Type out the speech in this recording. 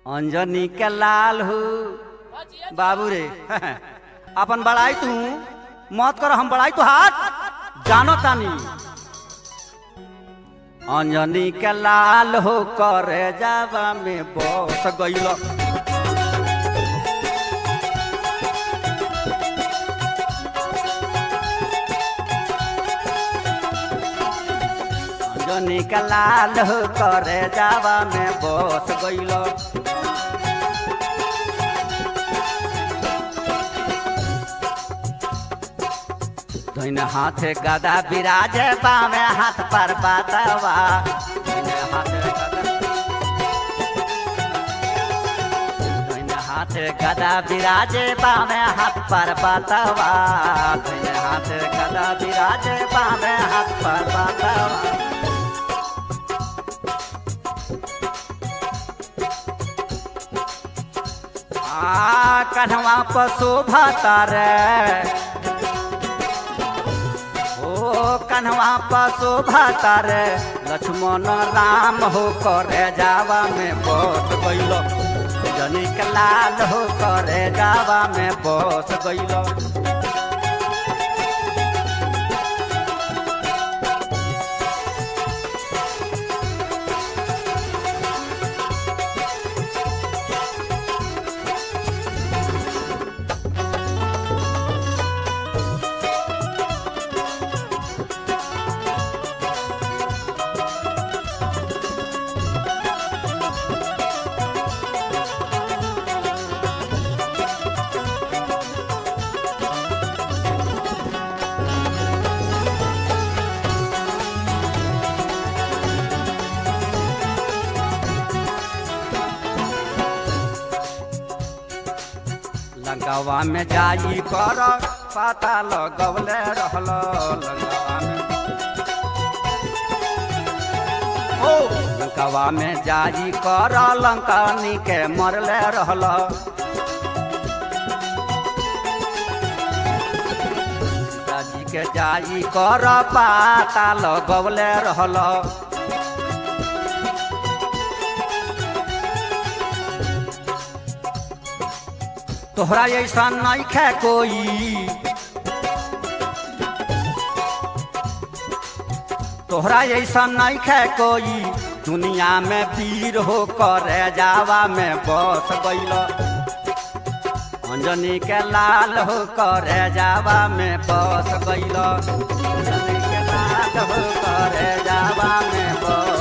अंजनी के लाल हो बाबू रे अपन बड़ाई तू मत कर, हम बड़ाई तो हाथ जानो तानी। अंजनी के लाल हो करे जावा में बस गईल, अंजनी के लाल हो करे जावा में बस गईल। धोइने हाथे गदा बिराजे बामे हाथ पर बातवा, धोइने हाथे गदा बिराजे बामे हाथ पर बातवा, धोइने हाथे गदा बिराजे बामे हाथ पर बातवा। कन्हवा पर शोभा तारे, कन्हवा पर शोभा तारे लक्ष्मण राम हो करे जावा में बस गईल। अंजनी के लाल हो करे जावा में बस गईल। लंकावा में जाई कर पता लगवले रहल, लंकावा में जाई कर लंकानी के मरले रहल। सीताजी के जाई कर पता लगवले रहल। तोहरा ऐसा नहीं खे कोई, तोहरा ऐसा नहीं खे कोई, दुनिया में वीर हो करे जावा में बस गईल। अंजनी के लाल हो करे जावा में बस गईल, अंजनी के लाल हो करे जावा में बस